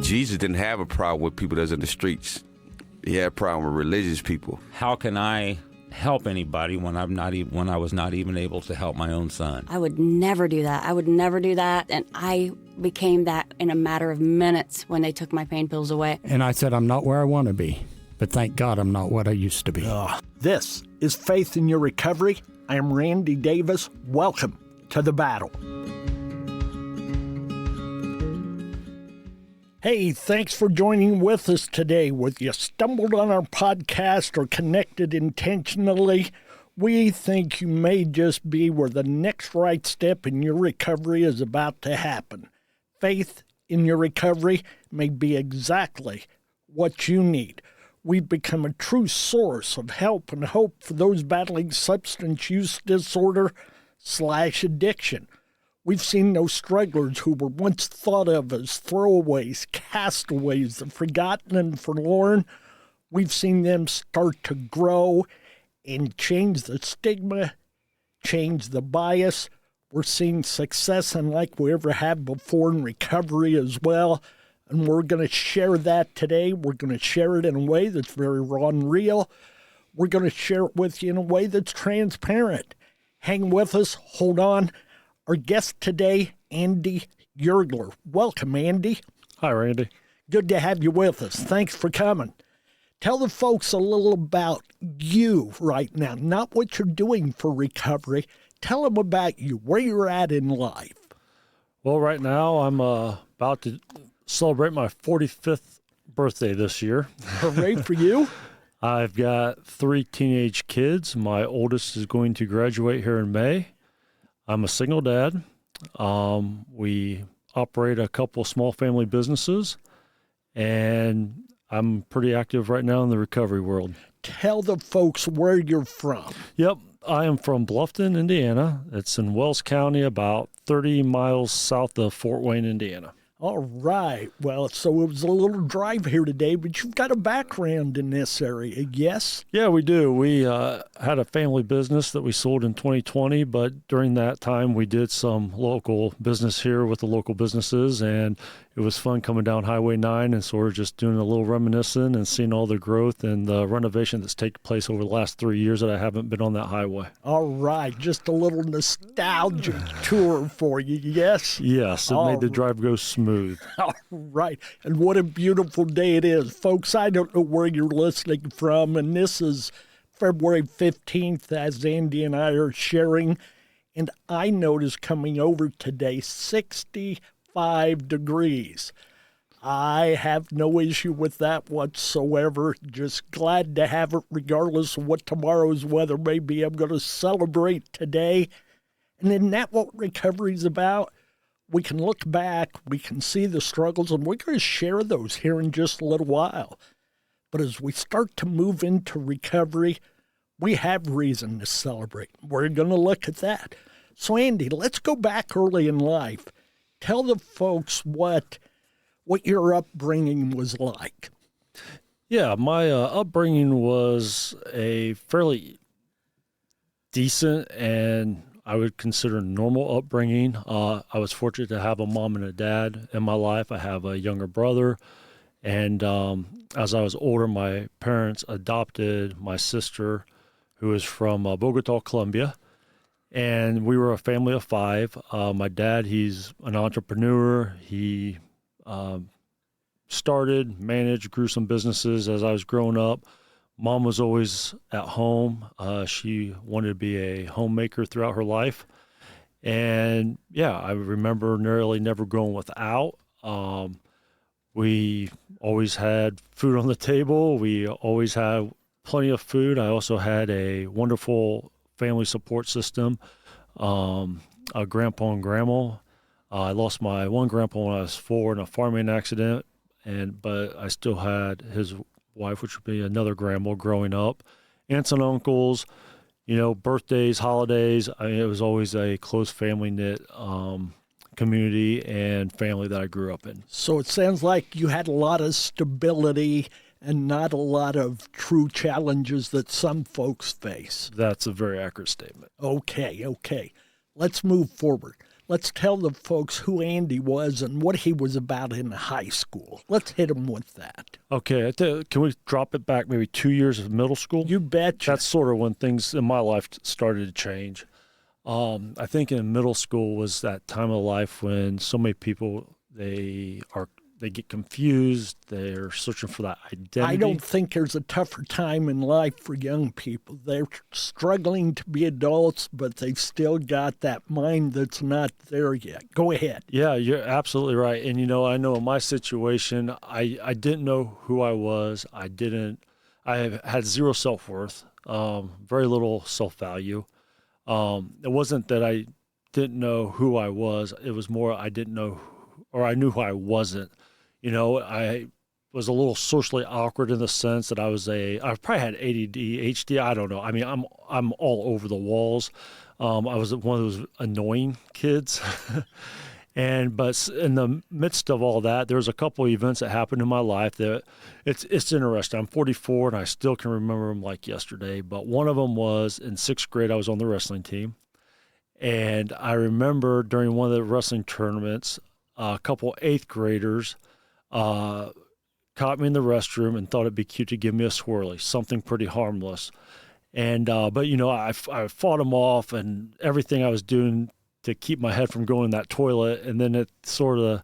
Jesus didn't have a problem with people that's in the streets. He had a problem with religious people. How can I help anybody when when I was not even able to help my own son? I would never do that. I would never do that. And I became that in a matter of minutes when they took my pain pills away. And I said, I'm not where I want to be, but thank God I'm not what I used to be. This is Faith in Your Recovery. I am Randy Davis. Welcome to the battle. Hey, thanks for joining with us today. Whether you stumbled on our podcast or connected intentionally, we think you may just be where the next right step in your recovery is about to happen. Faith in Your Recovery may be exactly what you need. We've become a true source of help and hope for those battling substance use disorder/addiction. We've seen those strugglers who were once thought of as throwaways, castaways, the forgotten and forlorn. We've seen them start to grow and change the stigma, change the bias. We're seeing success unlike we ever have before in recovery as well. And we're going to share that today. We're going to share it in a way that's very raw and real. We're going to share it with you in a way that's transparent. Hang with us. Hold on. Our guest today, Andy Yergler. Welcome, Andy. Hi, Randy. Good to have you with us. Thanks for coming. Tell the folks a little about you right now, not what you're doing for recovery. Tell them about you, where you're at in life. Well, right now I'm about to celebrate my 45th birthday this year. Hooray for you. I've got 3 teenage kids. My oldest is going to graduate here in May. I'm a single dad. We operate a couple small family businesses, and I'm pretty active right now in the recovery world. Tell the folks where you're from. Yep, I am from Bluffton, Indiana. It's in Wells County, about 30 miles south of Fort Wayne, Indiana. All right. Well, so it was a little drive here today, but you've got a background in this area, yes? Yeah, we do. We had a family business that we sold in 2020, but during that time we did some local business here with the local businesses, and it was fun coming down Highway 9 and sort of just doing a little reminiscing and seeing all the growth and the renovation that's taken place over the last 3 years that I haven't been on that highway. All right. Just a little nostalgic tour for you, yes? Yes, it made the drive go smooth. All right. And what a beautiful day it is. Folks, I don't know where you're listening from, and this is February 15th as Andy and I are sharing. And I noticed coming over today, 65 degrees. I have no issue with that whatsoever. Just glad to have it regardless of what tomorrow's weather may be. I'm going to celebrate today. And isn't that what recovery's about? We can look back, we can see the struggles, and we're going to share those here in just a little while. But as we start to move into recovery, we have reason to celebrate. We're going to look at that. So, Andy, let's go back early in life. Tell the folks what your upbringing was like. Yeah, my upbringing was a fairly decent and I would consider normal upbringing. I was fortunate to have a mom and a dad in my life. I have a younger brother. And as I was older, my parents adopted my sister, who is from Bogota, Colombia. And we were a family of 5. My dad, he's an entrepreneur. He started, managed, grew some businesses as I was growing up. Mom was always at home. She wanted to be a homemaker throughout her life. And yeah, I remember nearly never going without. We always had food on the table. We always had plenty of food. I also had a wonderful family support system, a grandpa and grandma. I lost my one grandpa when I was 4 in a farming accident, but I still had his wife, which would be another grandma growing up, aunts and uncles, birthdays, holidays. It was always a close family knit community and family that I grew up in. So it sounds like you had a lot of stability and not a lot of true challenges that some folks face. That's a very accurate statement. Okay. Let's move forward. let's tell the folks who Andy was and what he was about in high school. Let's hit him with that. Okay, can we drop it back maybe 2 years of middle school? You betcha. That's sort of when things in my life started to change. I think in middle school was that time of life when so many people, they get confused. They're searching for that identity. I don't think there's a tougher time in life for young people. They're struggling to be adults, but they've still got that mind that's not there yet. Go ahead. Yeah, you're absolutely right. And, I know in my situation, I didn't know who I was. I had zero self-worth, very little self-value. It wasn't that I didn't know who I was. It was more I didn't know, or I knew who I wasn't. I was a little socially awkward in the sense that I probably had ADD, HD. I don't know. I mean, I'm all over the walls. I was one of those annoying kids. But in the midst of all that, there was a couple of events that happened in my life that it's interesting. I'm 44 and I still can remember them like yesterday. But one of them was in 6th grade, I was on the wrestling team. And I remember during one of the wrestling tournaments, a couple 8th graders caught me in the restroom and thought it'd be cute to give me a swirly, something pretty harmless. And but I fought them off and everything I was doing to keep my head from going in that toilet. And then it sort of,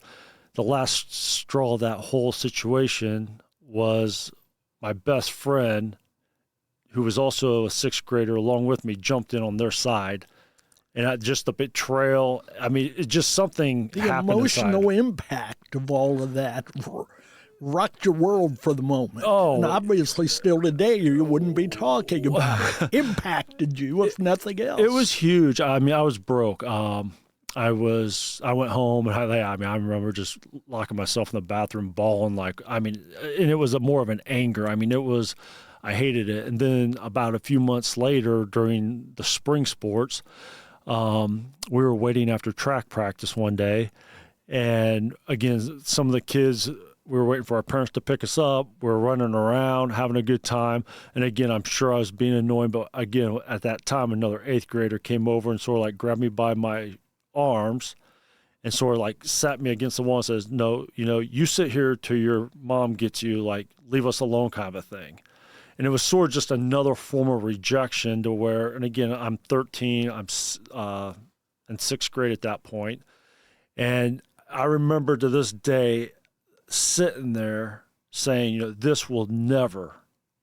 the last straw of that whole situation was my best friend, who was also a 6th grader along with me, jumped in on their side. And just the betrayal, I mean, it's just something The happened emotional inside. impact of all of that rocked your world for the moment. Oh. And obviously still today you wouldn't be talking about it. Impacted you, if nothing else. It was huge. I mean, I was broke. I went home and I remember just locking myself in the bathroom, bawling and it was more of an anger. I mean, I hated it. And then about a few months later during the spring sports, we were waiting after track practice one day. And again, some of the kids, we were waiting for our parents to pick us up. We were running around, having a good time. And again, I'm sure I was being annoying, but again, at that time, another 8th grader came over and sort of grabbed me by my arms and sort of sat me against the wall and says, no, you sit here till your mom gets you, leave us alone kind of a thing. And it was sort of just another form of rejection to where, and again, I'm 13, I'm in 6th grade at that point. And I remember to this day sitting there saying, this will never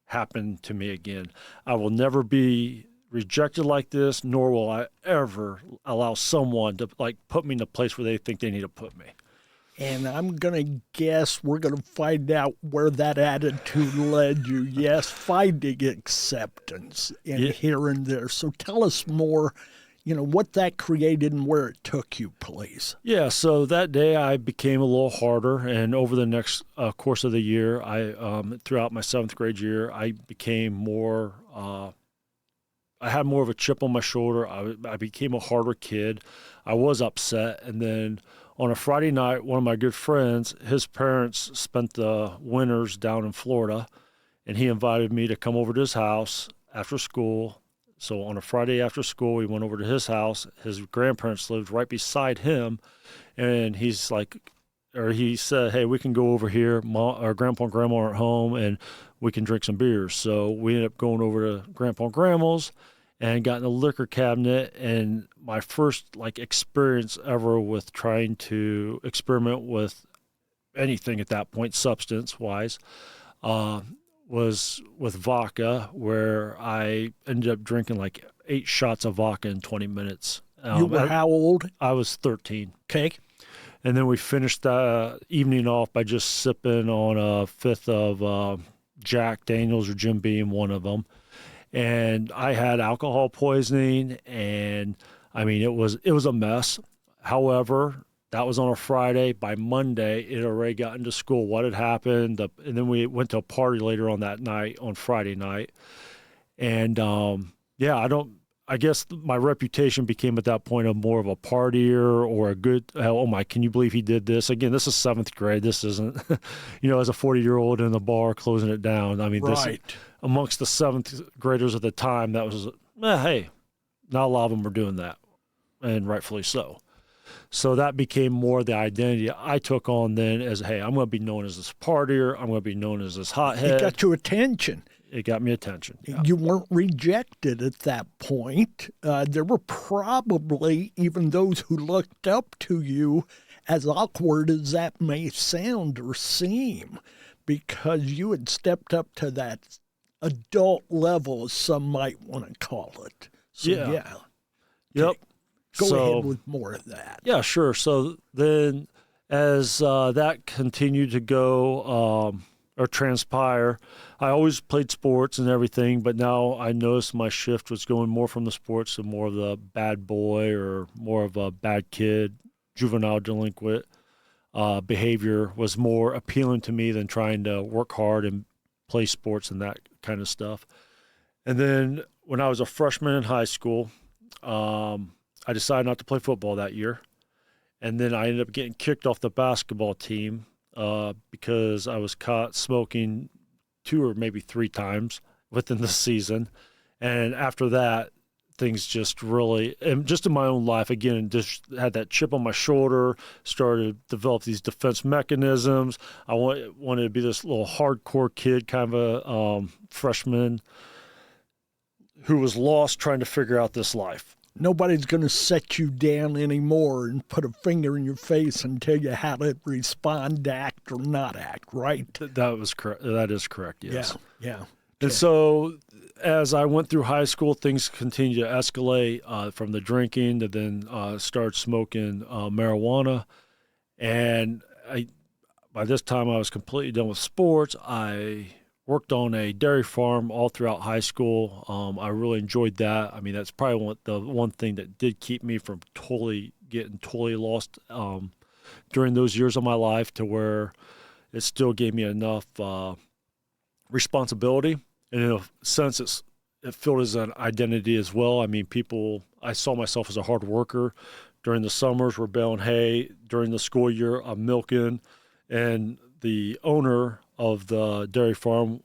happen to me again. I will never be rejected like this, nor will I ever allow someone to put me in a place where they think they need to put me. And I'm going to guess we're going to find out where that attitude led you. Yes, finding acceptance in here and there. So tell us more, what that created and where it took you, please. Yeah, so that day I became a little harder. And over the next course of the year, throughout my 7th grade year, I became more, I had more of a chip on my shoulder. I became a harder kid. I was upset. And then on a Friday night, one of my good friends, his parents spent the winters down in Florida, and he invited me to come over to his house after school. So on a Friday after school, we went over to his house. His grandparents lived right beside him, and he said, hey, we can go over here. Our grandpa and grandma aren't home, and we can drink some beers. So we ended up going over to Grandpa and Grandma's and got in the liquor cabinet. And my first experience ever with trying to experiment with anything at that point, substance-wise, was with vodka, where I ended up drinking 8 shots of vodka in 20 minutes. You were how old? I was 13. Okay. And then we finished the evening off by just sipping on a 5th of Jack Daniels or Jim Beam, one of them. And I had alcohol poisoning, and I mean, it was a mess. However, that was on a Friday. By Monday, it had already gotten to school what had happened. And then we went to a party later on that night, on Friday night. And I guess my reputation became at that point more of a partier or a good, can you believe he did this? Again, this is 7th grade. This isn't, as a 40-year-old in the bar closing it down. I mean, right. This, amongst the 7th graders at the time, that was, hey, not a lot of them were doing that, and rightfully so. So that became more the identity I took on then as, hey, I'm going to be known as this partier. I'm going to be known as this hothead. It got your attention. It got me attention. Yeah. You weren't rejected at that point. There were probably even those who looked up to you, as awkward as that may sound or seem, because you had stepped up to that adult level, as some might want to call it. So, yeah. Yep. Go ahead with more of that. Yeah, sure. So then as that continued to go or transpire, I always played sports and everything, but now I noticed my shift was going more from the sports to more of the bad boy or more of a bad kid, juvenile delinquent behavior was more appealing to me than trying to work hard and play sports and that kind of stuff. And then when I was a freshman in high school, I decided not to play football that year. And then I ended up getting kicked off the basketball team because I was caught smoking 2 or maybe 3 times within the season. And after that, things just really, and just in my own life, again, just had that chip on my shoulder, started to develop these defense mechanisms. I wanted to be this little hardcore kid, kind of a freshman who was lost trying to figure out this life. Nobody's going to set you down anymore and put a finger in your face and tell you how to respond, act, or not act, right? That was correct. That is correct, yes. Yeah. And so as I went through high school, things continued to escalate from the drinking to then start smoking marijuana. And by this time, I was completely done with sports. I worked on a dairy farm all throughout high school. I really enjoyed that. I mean, that's probably the one thing that did keep me from getting totally lost during those years of my life, to where it still gave me enough responsibility. And in a sense, it filled as an identity as well. I mean, I saw myself as a hard worker. During the summers, we're baling hay. During the school year, I'm milking. And the owner of the dairy farm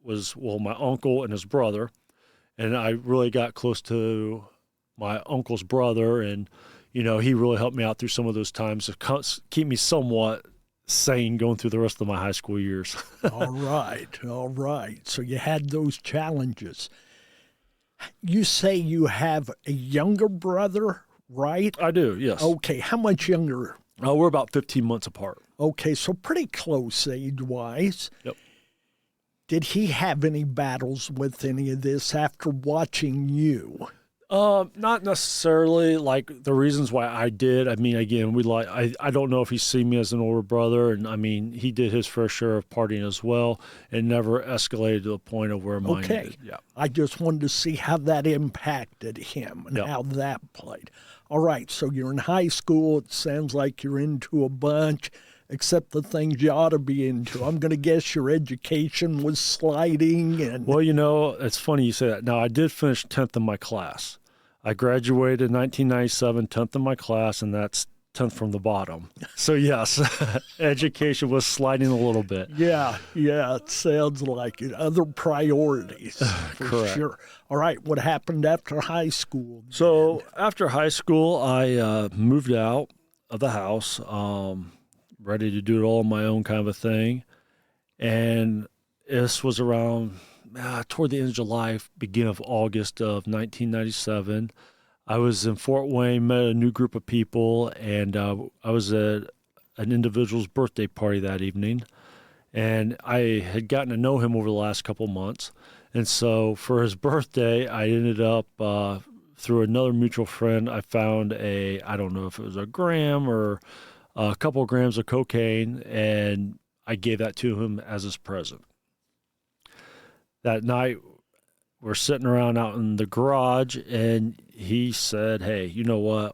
was my uncle and his brother. And I really got close to my uncle's brother. And, he really helped me out through some of those times to keep me somewhat sane going through the rest of my high school years. All right. So you had those challenges. You say you have a younger brother, right? I do, yes. Okay, how much younger? We're about 15 months apart. Okay, so pretty close age-wise. Yep. Did he have any battles with any of this after watching you? Not necessarily like the reasons why I did. I mean, again, I don't know if he's seen me as an older brother, and I mean, he did his fair share of partying as well, and never escalated to the point of where mine did. Yeah. I just wanted to see how that impacted him and how that played. All right, so you're in high school. It sounds like you're into a bunch, except the things you ought to be into. I'm going to guess your education was sliding. Well, it's funny you say that. Now, I did finish 10th in my class. I graduated in 1997, 10th in my class, and that's 10th from the bottom. So, yes, education was sliding a little bit. Yeah, it sounds like it. Other priorities, for Correct. Sure. All right, what happened after high school? So, after high school, I moved out of the house, ready to do it all on my own kind of a thing. And this was around toward the end of July, beginning of August of 1997. I was in Fort Wayne, met a new group of people, and I was at an individual's birthday party that evening. And I had gotten to know him over the last couple months. And so for his birthday, I ended up, through another mutual friend, I found I don't know if it was a gram or a couple of grams of cocaine, and I gave that to him as his present. That night, we're sitting around out in the garage, and he said, hey, you know what,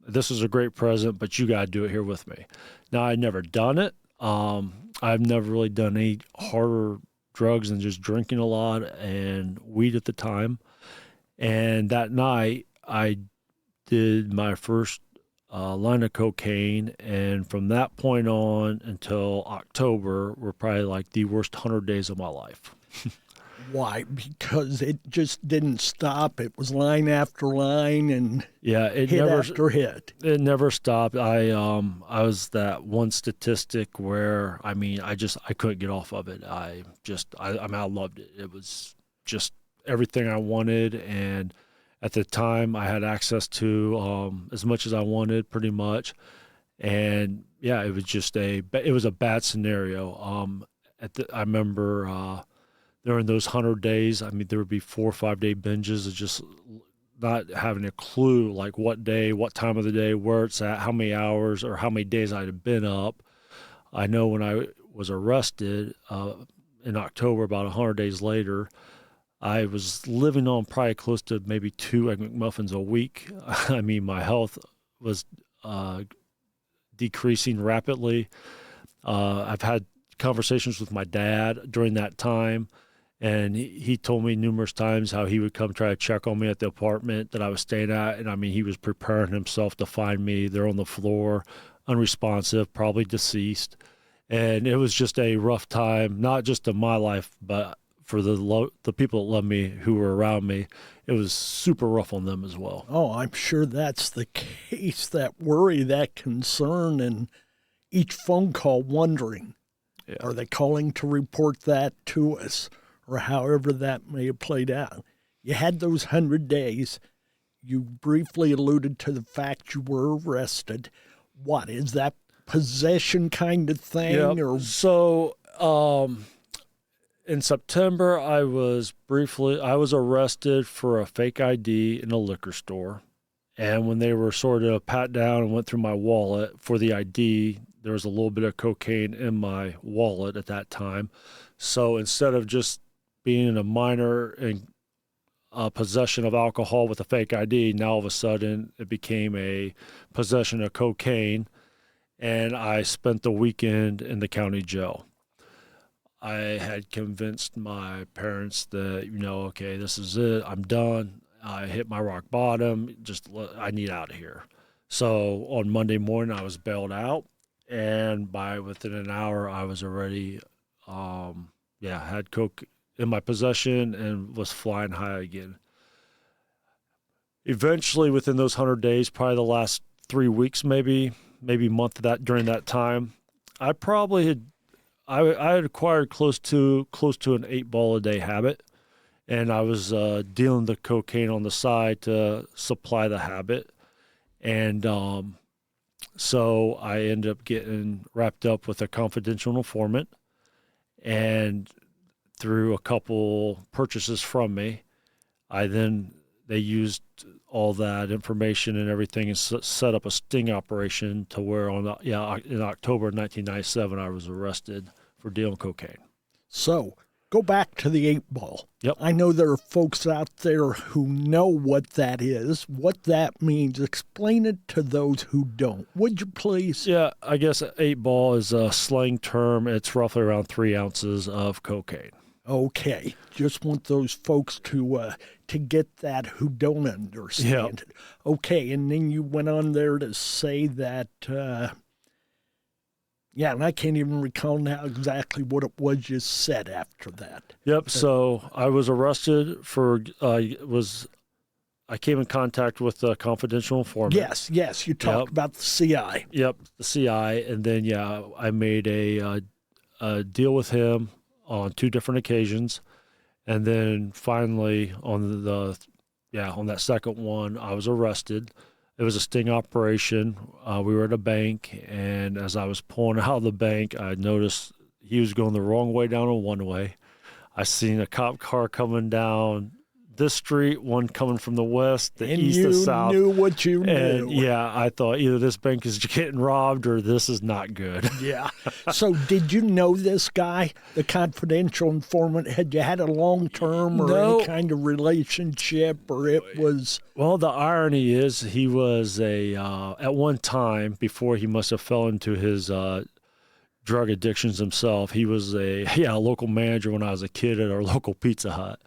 this is a great present, but you got to do it here with me. Now, I'd never done it. I've never really done any harder drugs than just drinking a lot and weed at the time. And that night, I did my first line of cocaine, and from that point on until October were probably like the worst 100 days of my life. Why? Because it just didn't stop. It was line after line and Yeah, it hit never after hit. It never stopped. I was that one statistic where I couldn't get off of it. I loved it. It was just everything I wanted, and at the time I had access to as much as I wanted, pretty much. And yeah, it was a bad scenario. I remember during those 100 days, there would be 4 or 5 day binges of just not having a clue, like what day, what time of the day, where it's at, how many hours or how many days I'd have been up. I know when I was arrested in October, about 100 days later, I was living on probably close to maybe 2 Egg McMuffins a week. My health was decreasing rapidly. I've had conversations with my dad during that time, and he told me numerous times how he would come try to check on me at the apartment that I was staying at. And he was preparing himself to find me there on the floor, unresponsive, probably deceased. And it was just a rough time, not just in my life, but for the people that love me, who were around me. It was super rough on them as well. Oh, I'm sure that's the case, that worry, that concern, and each phone call wondering, are they calling to report that to us, or however that may have played out. You had those 100 days. You briefly alluded to the fact you were arrested. What, is that possession kind of thing? Yep. Or So in September, I was arrested for a fake ID in a liquor store. And when they were sort of pat down and went through my wallet for the ID, there was a little bit of cocaine in my wallet at that time. So instead of just being a minor in possession of alcohol with a fake ID, now all of a sudden it became a possession of cocaine, and I spent the weekend in the county jail. I had convinced my parents that, okay, this is it. I'm done. I hit my rock bottom. I need out of here. So on Monday morning, I was bailed out, and within an hour, I was already, had coke in my possession and was flying high again. Eventually, within those 100 days, probably the last 3 weeks, maybe month during that time, I had acquired close to an 8-ball a day habit, and I was dealing the cocaine on the side to supply the habit. And so I ended up getting wrapped up with a confidential informant, and through a couple purchases from me, they used all that information and everything and set up a sting operation to where in October 1997 I was arrested for dealing cocaine. so go back to the 8-ball. Yep. I know there are folks out there who know what that is, what that means. Explain it to those who don't, would you please? Yeah, I guess 8-ball is a slang term. It's roughly around 3 ounces of cocaine. Okay, just want those folks to get that who don't understand it. Okay, and then you went on there to say that, and I can't even recall now exactly what it was you said after that. Yep, so I was arrested for, I came in contact with a confidential informant. Yes, you talked about the CI. Yep, the CI, and then, I made a deal with him on 2 different occasions, and then finally on that second one, I was arrested. It was a sting operation. We were at a bank, and as I was pulling out of the bank, I noticed he was going the wrong way down a one-way. I seen a cop car coming down this street, one coming from the west, the east, the south. And you knew what you knew. And I thought either this bank is getting robbed or this is not good. Yeah. So did you know this guy, the confidential informant? Had you had a long-term or any kind of relationship, or it was? Well, the irony is he was at one time, before he must have fell into his drug addictions himself, he was a local manager when I was a kid at our local Pizza Hut.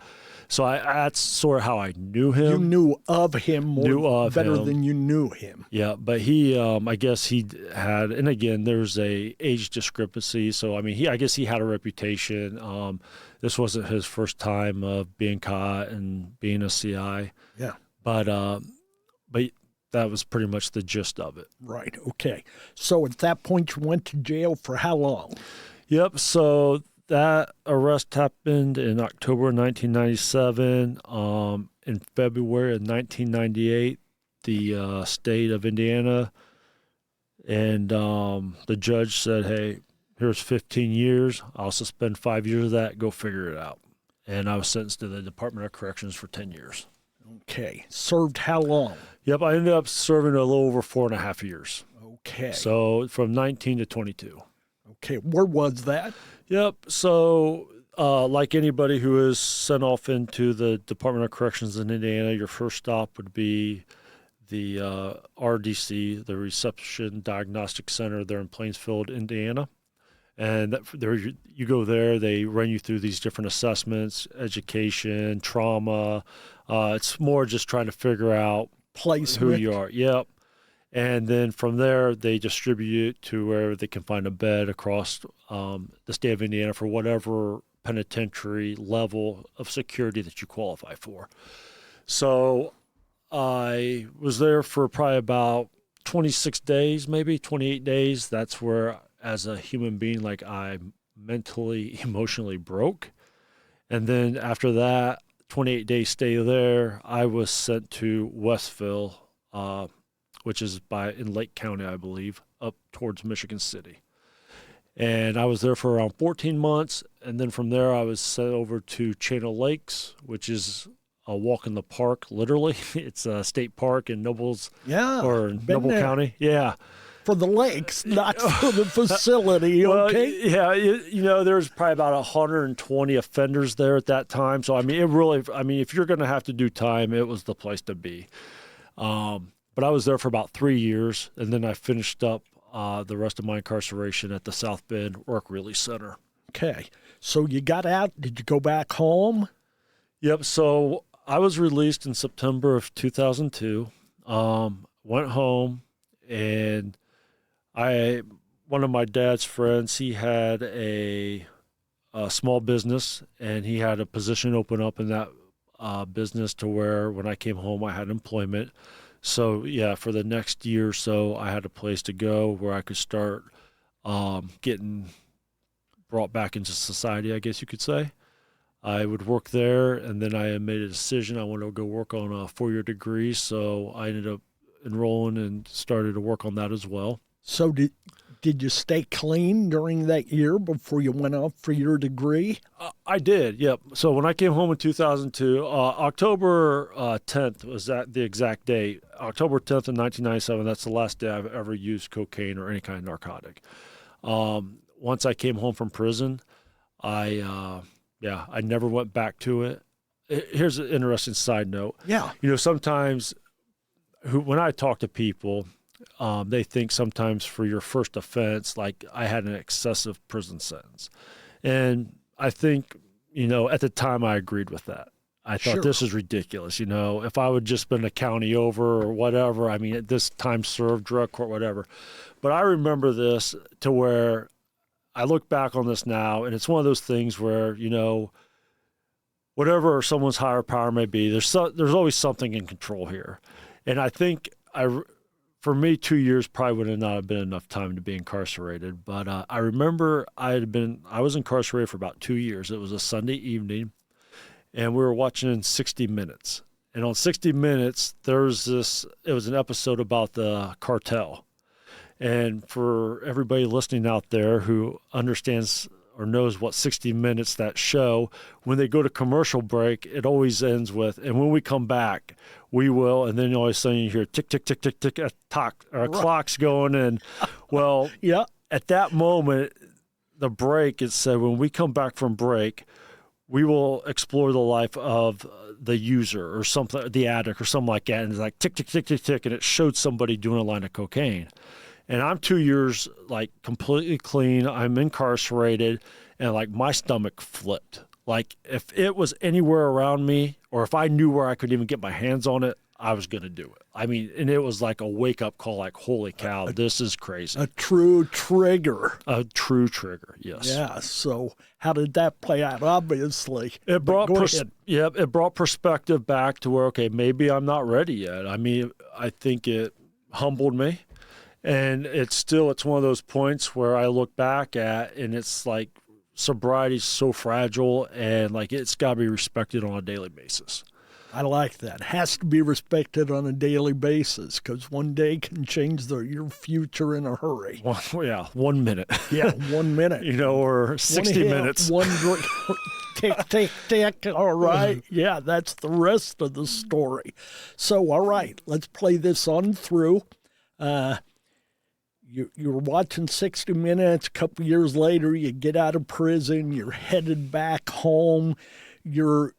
So that's sort of how I knew him. You knew of him better him. than you knew him. Yeah, but he, I guess he had, and again, there's a age discrepancy. So I mean, I guess he had a reputation. This wasn't his first time of being caught and being a CI. Yeah. But that was pretty much the gist of it. Right. Okay. So at that point, you went to jail for how long? Yep. So that arrest happened in October 1997. In February of 1998, the state of Indiana and the judge said, "Hey, here's 15 years. I'll suspend 5 years of that. Go figure it out." And I was sentenced to the Department of Corrections for 10 years. Okay. Served how long? Yep, I ended up serving a little over 4.5 years. Okay. So from 19 to 22. Okay. Where was that? Yep. So, like anybody who is sent off into the Department of Corrections in Indiana, your first stop would be the RDC, the Reception Diagnostic Center there in Plainsfield, Indiana. And you go there, they run you through these different assessments, education, trauma. It's more just trying to figure out Placement. who you are. Yep. And then from there, they distribute it to where they can find a bed across the state of Indiana for whatever penitentiary level of security that you qualify for. So I was there for probably about 26 days, maybe 28 days. That's where, as a human being, like I mentally, emotionally broke. And then after that 28-day stay there, I was sent to Westville, which is in Lake County, I believe, up towards Michigan City. And I was there for around 14 months. And then from there, I was sent over to Chain of Lakes, which is a walk in the park, literally. It's a state park in Noble there. County. Yeah. For the lakes, not for the facility, okay? Well, yeah, there's probably about 120 offenders there at that time. So, I mean, if you're going to have to do time, it was the place to be. But I was there for about 3 years, and then I finished up the rest of my incarceration at the South Bend Work Release Center. Okay. So you got out. Did you go back home? Yep. So I was released in September of 2002, went home, and one of my dad's friends, he had a small business, and he had a position open up in that business to where when I came home, I had employment. So, yeah, for the next year or so, I had a place to go where I could start getting brought back into society, I guess you could say. I would work there, and then I made a decision. I wanted to go work on a 4-year degree, so I ended up enrolling and started to work on that as well. So did you stay clean during that year before you went off for your degree? I did, yep. So when I came home in 2002, October 10th was that the exact date. October 10th of 1997, that's the last day I've ever used cocaine or any kind of narcotic. Once I came home from prison, I never went back to it. Here's an interesting side note. Yeah. Sometimes when I talk to people, they think sometimes for your first offense, like I had an excessive prison sentence. And I think, at the time I agreed with that. I thought this is ridiculous. If I would just been a county over or whatever, I mean, at this time served, drug court, whatever. But I remember this to where I look back on this now, and it's one of those things where, whatever someone's higher power may be, there's always something in control here. And I think for me, 2 years probably would not have been enough time to be incarcerated. But I remember I was incarcerated for about 2 years. It was a Sunday evening, and we were watching 60 Minutes. And on 60 Minutes, it was an episode about the cartel. And for everybody listening out there who understands or knows what 60 Minutes, that show, when they go to commercial break, it always ends with, and when we come back, we will, and then all of a sudden you hear tick, tick, tick, tick, tick, a clock's going, and well, yeah. At that moment, the break, it said, when we come back from break, we will explore the life of the user or something, the addict or something like that, and it's like tick, tick, tick, tick, tick, and it showed somebody doing a line of cocaine. And I'm 2 years, like, completely clean. I'm incarcerated, and, like, my stomach flipped. Like, if it was anywhere around me, or if I knew where I could even get my hands on it, I was going to do it. I mean, and it was like a wake-up call, like, holy cow, this is crazy. A true trigger. A true trigger, yes. Yeah, so how did that play out? Obviously. It brought, Go ahead. it brought perspective back to where, okay, maybe I'm not ready yet. I mean, I think it humbled me. And it's one of those points where I look back at, and it's like, sobriety's so fragile, and like it's got to be respected on a daily basis. I like that. Has to be respected on a daily basis, because one day can change your future in a hurry. 1 minute. Yeah, 1 minute. Or 60 minutes. One drink. Tick, tick, tick. All right. Yeah, that's the rest of the story. So, all right, let's play this on through. You were watching 60 Minutes. A couple years later, you get out of prison. You're headed back home. You're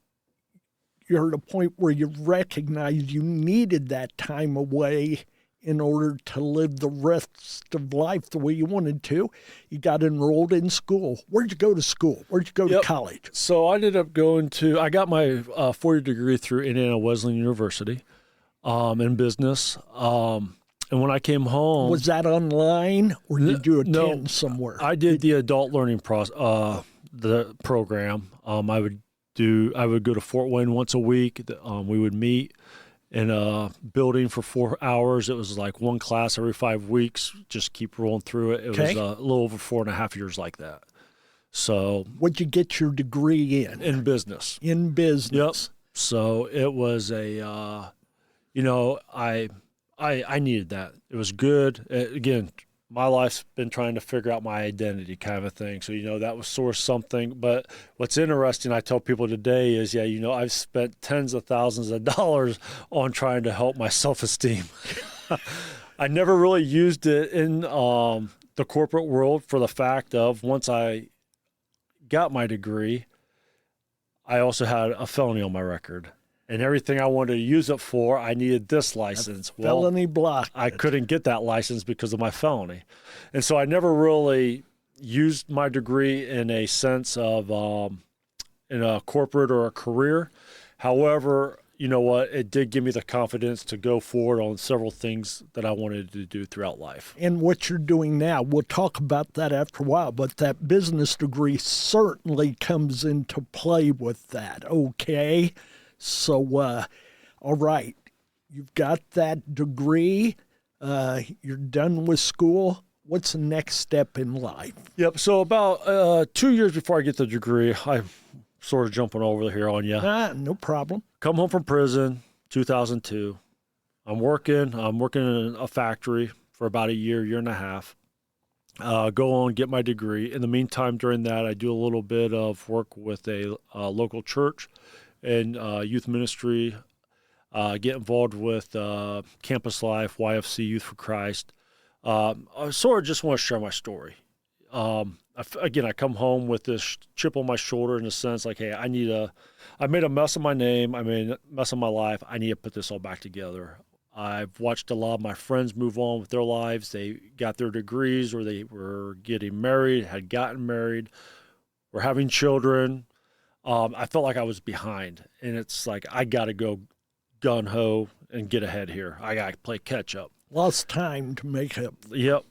at a point where you recognize you needed that time away in order to live the rest of life the way you wanted to. You got enrolled in school. Where'd you go to school? Where'd you go to college? So I ended up I got my 4-year degree through Indiana Wesleyan University in business. And when I came home... Was that online, or did you attend somewhere? I did the adult learning the program. I would go to Fort Wayne once a week. We would meet in a building for 4 hours. It was like one class every 5 weeks, just keep rolling through it. It was a little over 4.5 years like that. So... What'd you get your degree in? In business. In business. Yep. So it was I needed that. It was good. Again, my life's been trying to figure out my identity kind of a thing. So, that was sort of something. But what's interesting, I tell people today is, I've spent tens of thousands of dollars on trying to help my self-esteem. I never really used it in the corporate world for the fact of once I got my degree, I also had a felony on my record. And everything I wanted to use it for, I needed this license. Felony block. I couldn't get that license because of my felony. And so I never really used my degree in a sense of in a corporate or a career. However, you know what? It did give me the confidence to go forward on several things that I wanted to do throughout life. And what you're doing now, we'll talk about that after a while, but that business degree certainly comes into play with that, okay? So, all right, you've got that degree, you're done with school. What's the next step in life? Yep, so about 2 years before I get the degree, I'm sort of jumping over here on you. No problem. Come home from prison, 2002. I'm working in a factory for about a year and a half. Go on, get my degree. In the meantime, during that, I do a little bit of work with a local church and youth ministry, get involved with Campus Life, YFC, Youth for Christ. I sort of just want to share my story. I come home with this chip on my shoulder in the sense like, hey, I made a mess of my name. I made a mess of my life. I need to put this all back together. I've watched a lot of my friends move on with their lives. They got their degrees, or they were getting married, had gotten married, were having children. I felt like I was behind, and it's like I got to go gung-ho and get ahead here. I got to play catch-up. Lost time to make up. Yep.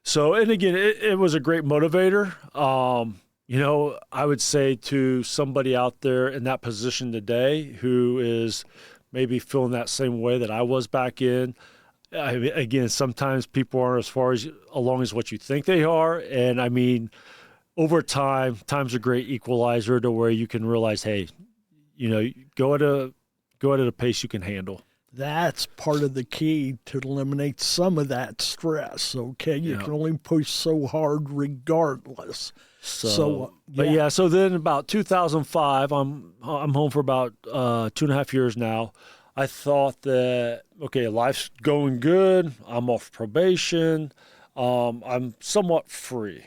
So, and again, it was a great motivator. I would say to somebody out there in that position today who is maybe feeling that same way that I was back in, again, sometimes people aren't as far along as what you think they are, and I mean, over time, time's a great equalizer to where you can realize, hey, go at a pace you can handle. That's part of the key to eliminate some of that stress, okay? You can only push so hard regardless. So then about 2005, I'm home for about 2.5 years now. I thought that, okay, life's going good. I'm off probation. I'm somewhat free.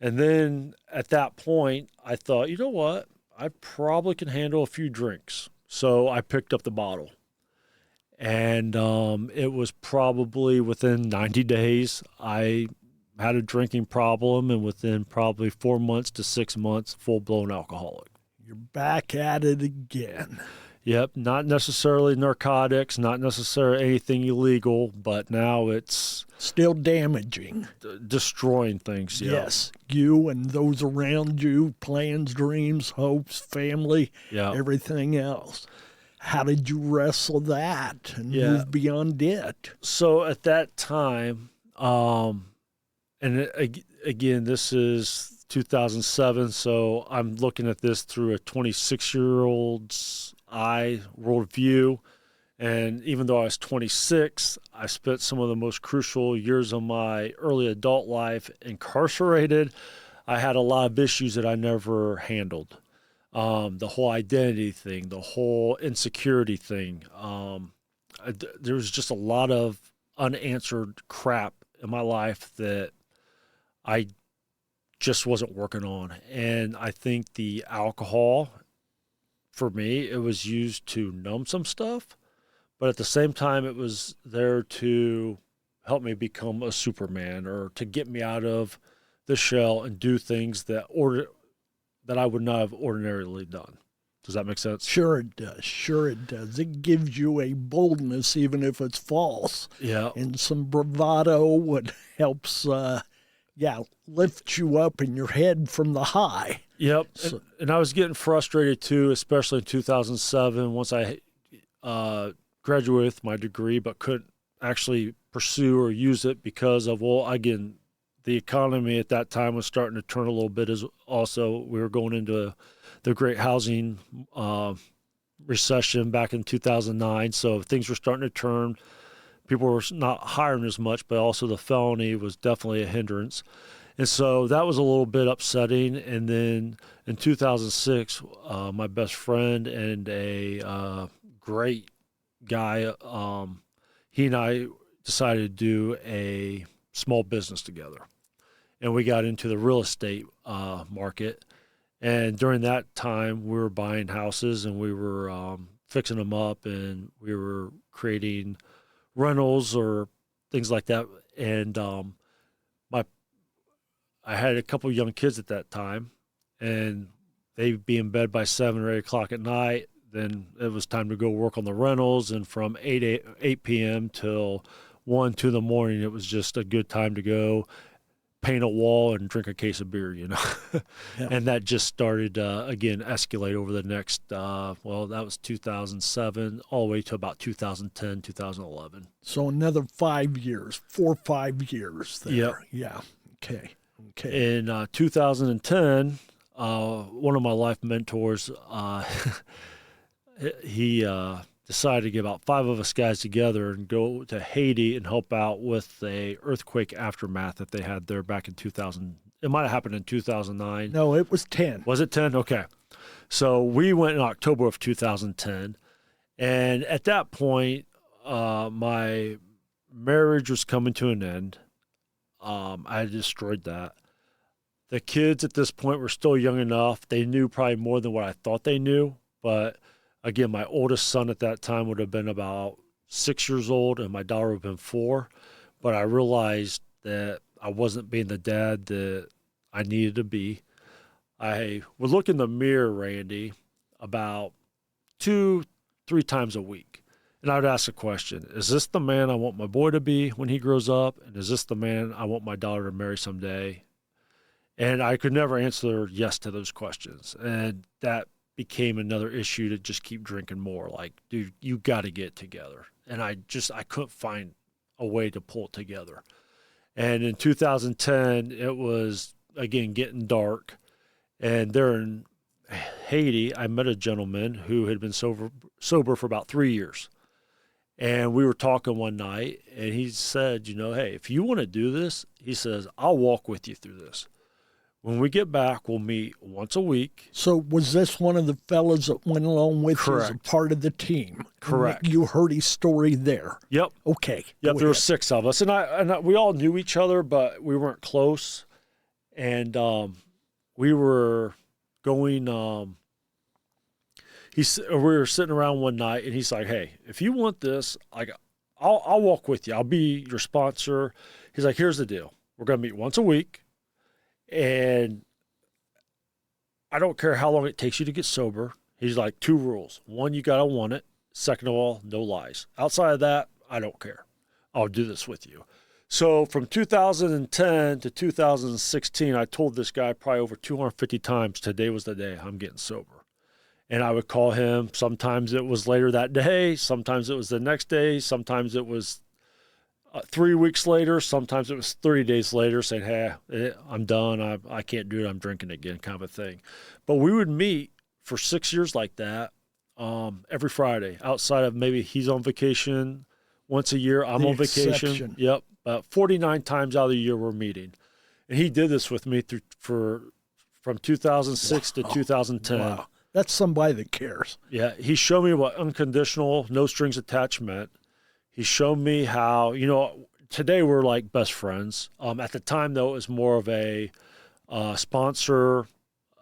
And then at that point, I thought, you know what? I probably can handle a few drinks. So I picked up the bottle. And it was probably within 90 days, I had a drinking problem, and within probably 4 months to 6 months, full-blown alcoholic. You're back at it again. Yep, not necessarily narcotics, not necessarily anything illegal, but now it's Still damaging. destroying things. Yeah. Yes. You and those around you, plans, dreams, hopes, family, Yeah. everything else. How did you wrestle that and Yeah. move beyond it? So at that time, again, this is 2007, so I'm looking at this through a 26-year-old's eye worldview. And even though I was 26, I spent some of the most crucial years of my early adult life incarcerated. I had a lot of issues that I never handled. The whole identity thing, the whole insecurity thing. There was just a lot of unanswered crap in my life that I just wasn't working on. And I think the alcohol, for me, it was used to numb some stuff. But at the same time, it was there to help me become a Superman, or to get me out of the shell and do things that I would not have ordinarily done. Does that make sense? Sure it does. Sure it does. It gives you a boldness, even if it's false. Yeah. And some bravado, what helps, lift you up in your head from the high. Yep. So- And I was getting frustrated too, especially in 2007, once I graduated with my degree, but couldn't actually pursue or use it because of, again, the economy at that time was starting to turn a little bit. As also, we were going into the great housing recession back in 2009. So things were starting to turn. People were not hiring as much, but also the felony was definitely a hindrance. And so that was a little bit upsetting. And then in 2006, my best friend and a great guy, he and I decided to do a small business together. And we got into the real estate market. And during that time, we were buying houses, and we were fixing them up, and we were creating rentals or things like that. And I had a couple young kids at that time, and they'd be in bed by 7 or 8 o'clock at night. Then it was time to go work on the rentals, and from 8 p.m. till 1, 2 in the morning, it was just a good time to go paint a wall and drink a case of beer, Yeah. And that just started, again, escalate over the next, that was 2007, all the way to about 2010, 2011. So another 5 years, 4 or 5 years there. Yep. Yeah. Okay. In 2010, one of my life mentors, he decided to get about 5 of us guys together and go to Haiti and help out with a earthquake aftermath that they had there back in 2000. It might have happened in 2009. No, it was 10. Was it 10? Okay. So we went in October of 2010. And at that point, my marriage was coming to an end. I had destroyed that. The kids at this point were still young enough. They knew probably more than what I thought they knew. But again, my oldest son at that time would have been about 6 years old, and my daughter would have been 4. But I realized that I wasn't being the dad that I needed to be. I would look in the mirror, Randy, about 2-3 times a week. And I would ask a question: is this the man I want my boy to be when he grows up? And is this the man I want my daughter to marry someday? And I could never answer yes to those questions. And that became another issue to just keep drinking more. Like, dude, you got to get together. And I couldn't find a way to pull it together. And in 2010, it was, again, getting dark. And there in Haiti, I met a gentleman who had been sober for about 3 years. And we were talking one night, and he said, hey, if you want to do this, he says, I'll walk with you through this. When we get back, we'll meet once a week. So was this one of the fellas that went along with you as a Correct. part of the team? Correct. You heard his story there. Yep. Okay. Yep, go there were ahead. 6 of us. And we all knew each other, but we weren't close. And we were going, we were sitting around one night, and he's like, hey, if you want this, I'll walk with you. I'll be your sponsor. He's like, here's the deal. We're going to meet once a week. And I don't care how long it takes you to get sober. He's like, 2 rules. 1, you got to want it. Second of all, no lies. Outside of that, I don't care. I'll do this with you. So from 2010 to 2016, I told this guy probably over 250 times, today was the day I'm getting sober. And I would call him. Sometimes it was later that day. Sometimes it was the next day. Sometimes it was 3 weeks later. Sometimes it was 30 days later saying, hey, I'm done. I can't do it. I'm drinking again, kind of a thing. But we would meet for 6 years like that every Friday, outside of maybe he's on vacation once a year. I'm on vacation. Exception. Yep. 49 times out of the year we're meeting. And he did this with me from 2006 to 2010. Wow. That's somebody that cares. Yeah. He showed me what unconditional, no strings attached meant. He showed me how, today we're like best friends. At the time, though, it was more of a sponsor,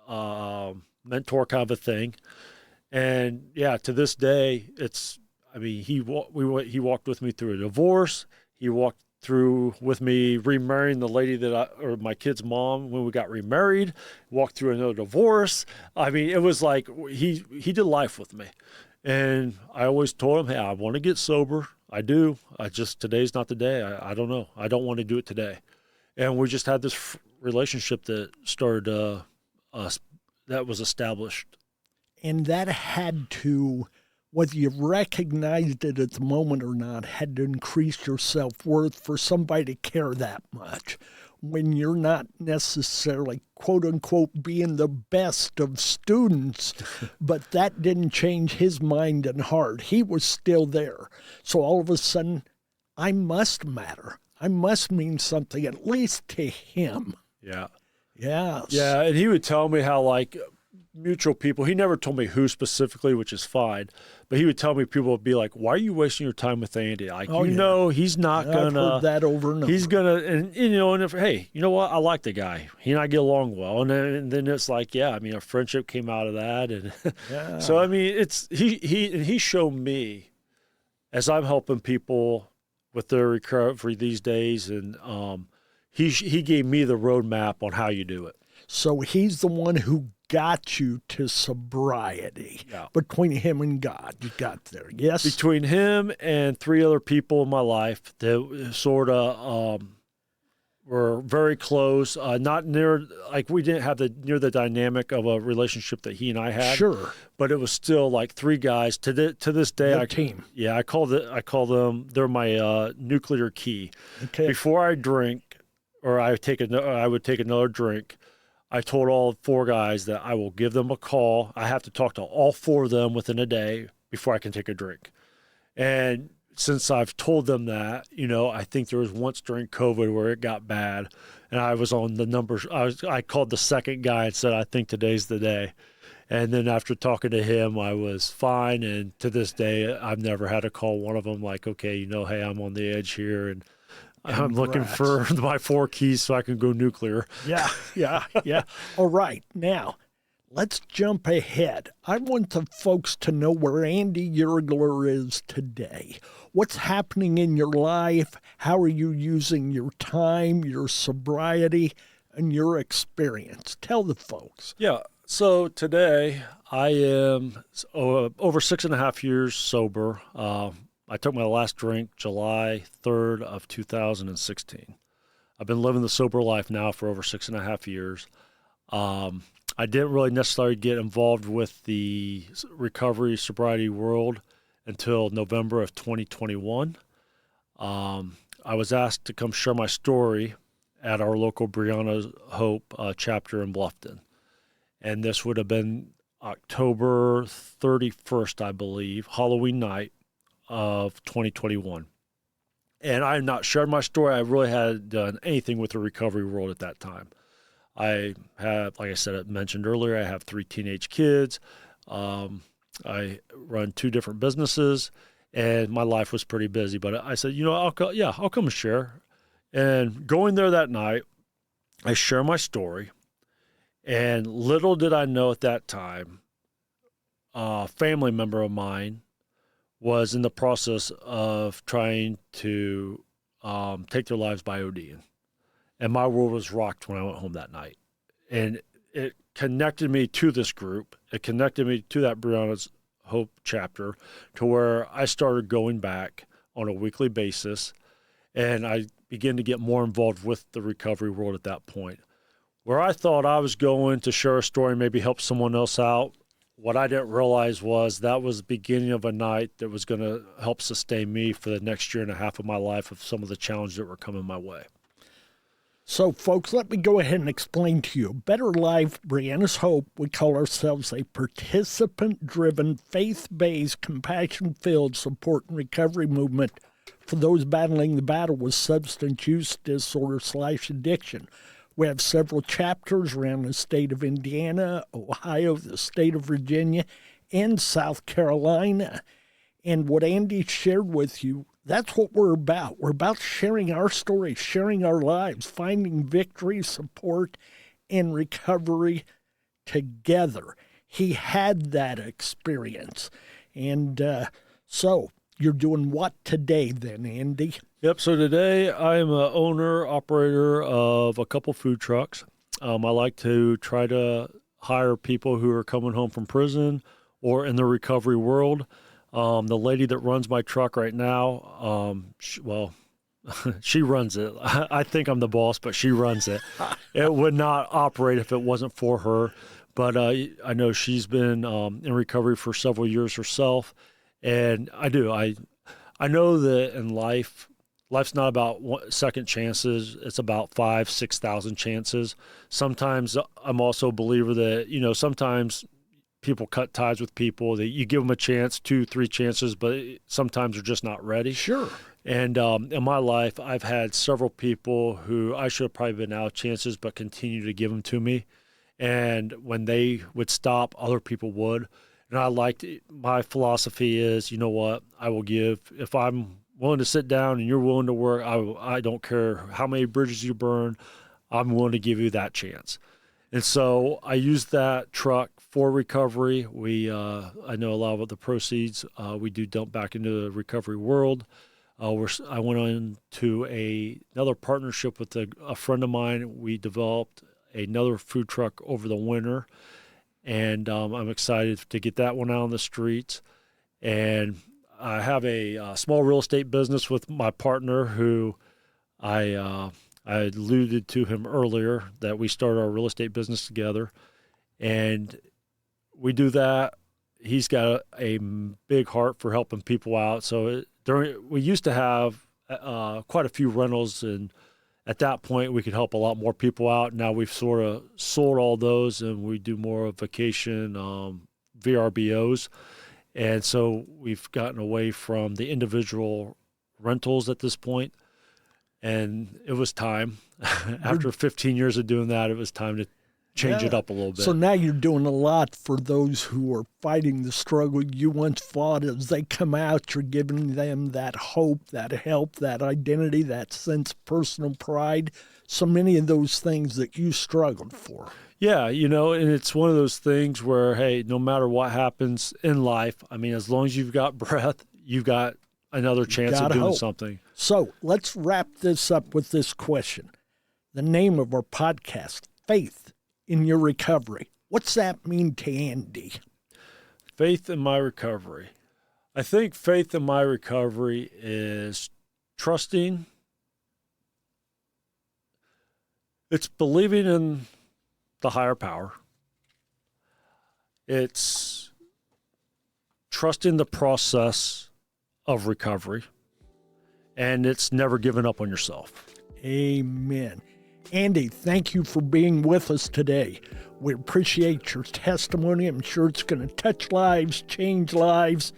mentor kind of a thing. And yeah, to this day, he walked with me through a divorce. He walked through with me remarrying the lady or my kid's mom when we got remarried, walked through another divorce. It was like he did life with me. And I always told him, hey, I want to get sober. I do. Today's not the day. I don't know. I don't want to do it today. And we just had this relationship that started, that was established. And that had to, whether you recognized it at the moment or not, had to increase your self-worth for somebody to care that much. When you're not necessarily, quote unquote, being the best of students, but that didn't change his mind and heart. He was still there. So all of a sudden, I must matter. I must mean something, at least to him. Yeah. Yes. Yeah. And he would tell me how, like, mutual people, he never told me who specifically, which is fine, but he would tell me people would be like, why are you wasting your time with Andy? Like, he's not I've heard that over and over. He's gonna, and if, hey, you know what? I like the guy. He and I get along well. And then it's like, a friendship came out of that. And Yeah. so, it's, he showed me as I'm helping people with their recovery these days. And he gave me the roadmap on how you do it. So he's the one who got you to sobriety. Yeah. Between him and God, you got there. Yes? Between him and 3 other people in my life that sort of were very close, not near, like we didn't have near the dynamic of a relationship that he and I had. Sure. But it was still like 3 guys. To this day, The team. Yeah, I call them, they're my nuclear key. Okay. Before I drink, or I would take another drink, I told all 4 guys that I will give them a call. I have to talk to all 4 of them within a day before I can take a drink. And since I've told them that, I think there was once during COVID where it got bad, and I was on the numbers. I called the second guy and said, I think today's the day. And then after talking to him, I was fine. And to this day, I've never had to call one of them like, okay, hey, I'm on the edge here, and I'm looking for my 4 keys so I can go nuclear. Yeah. All right. Now, let's jump ahead. I want the folks to know where Andy Yergler is today. What's happening in your life? How are you using your time, your sobriety, and your experience? Tell the folks. Yeah. So today I am over 6.5 years sober. I took my last drink July 3rd of 2016. I've been living the sober life now for over 6.5 years. I didn't really necessarily get involved with the recovery sobriety world until November of 2021. I was asked to come share my story at our local Brianna's Hope chapter in Bluffton. And this would have been October 31st, I believe, Halloween night of 2021. And I have not shared my story. I really hadn't done anything with the recovery world at that time. I have, like I said, I mentioned earlier, I have 3 teenage kids. I run 2 different businesses, and my life was pretty busy. But I said, I'll come and share. And going there that night, I share my story. And little did I know at that time, a family member of mine was in the process of trying to take their lives by ODing. and my world was rocked when I went home that night. And it connected me to this group. It connected me to that Brianna's Hope chapter, to where I started going back on a weekly basis, and I began to get more involved with the recovery world at that point. Where I thought I was going to share a story, maybe help someone else out, what I didn't realize was that was the beginning of a night that was going to help sustain me for the next year and a half of my life of some of the challenges that were coming my way. So, folks, let me go ahead and explain to you. Better Life, Brianna's Hope, we call ourselves a participant-driven, faith-based, compassion-filled support and recovery movement for those battling the battle with substance use disorder/addiction. We have several chapters around the state of Indiana, Ohio, the state of Virginia, and South Carolina. And what Andy shared with you, that's what we're about. We're about sharing our stories, sharing our lives, finding victory, support, and recovery together. He had that experience. And so you're doing what today then, Andy? Yep, so today I am an owner, operator of a couple food trucks. I like to try to hire people who are coming home from prison or in the recovery world. The lady that runs my truck right now, she runs it. I think I'm the boss, but she runs it. It would not operate if it wasn't for her. But I know she's been in recovery for several years herself. And I know that in life's not about second chances. It's about 5,000, 6,000 chances. Sometimes I'm also a believer that, sometimes people cut ties with people, that you give them a chance, 2, 3 chances, but sometimes they're just not ready. Sure. And in my life, I've had several people who I should have probably been out chances, but continue to give them to me. And when they would stop, other people would. And my philosophy is, you know what, I will give. If I'm willing to sit down and you're willing to work, I don't care how many bridges you burn, I'm willing to give you that chance. And so I use that truck for recovery. I know a lot of the proceeds we do dump back into the recovery world. I went on to another partnership with a friend of mine. We developed another food truck over the winter, and I'm excited to get that one out on the streets. And I have a small real estate business with my partner who I alluded to him earlier, that we started our real estate business together. And we do that. He's got a big heart for helping people out. So we used to have quite a few rentals, and at that point we could help a lot more people out. Now we've sort of sold all those, and we do more of vacation VRBOs. And so we've gotten away from the individual rentals at this point. And it was time. After 15 years of doing that, it was time to change it up a little bit. So now you're doing a lot for those who are fighting the struggle you once fought. As they come out, you're giving them that hope, that help, that identity, that sense of personal pride. So many of those things that you struggled for. Yeah, and it's one of those things where, hey, no matter what happens in life, as long as you've got breath, you've got another chance of doing something. So let's wrap this up with this question. The name of our podcast, Faith in Your Recovery. What's that mean to Andy? Faith in my recovery. I think faith in my recovery is trusting. It's believing in the higher power. It's trusting the process of recovery. And it's never giving up on yourself. Amen. Andy, thank you for being with us today. We appreciate your testimony. I'm sure it's going to touch lives, change lives,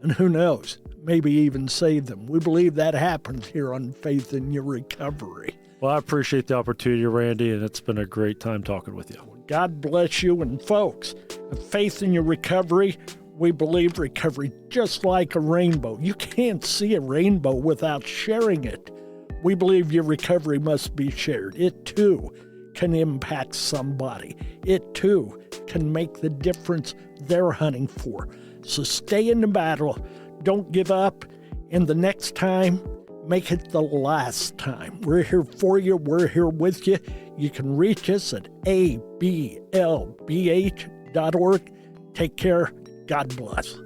and who knows, maybe even save them. We believe that happens here on Faith in Your Recovery. Well, I appreciate the opportunity, Randy, and it's been a great time talking with you. God bless you. And folks, Faith in Your Recovery, we believe recovery just like a rainbow. You can't see a rainbow without sharing it. We believe your recovery must be shared. It too can impact somebody. It too can make the difference they're hunting for. So stay in the battle. Don't give up. And the next time, make it the last time. We're here for you. We're here with you. You can reach us at ablbh.org. Take care. God bless.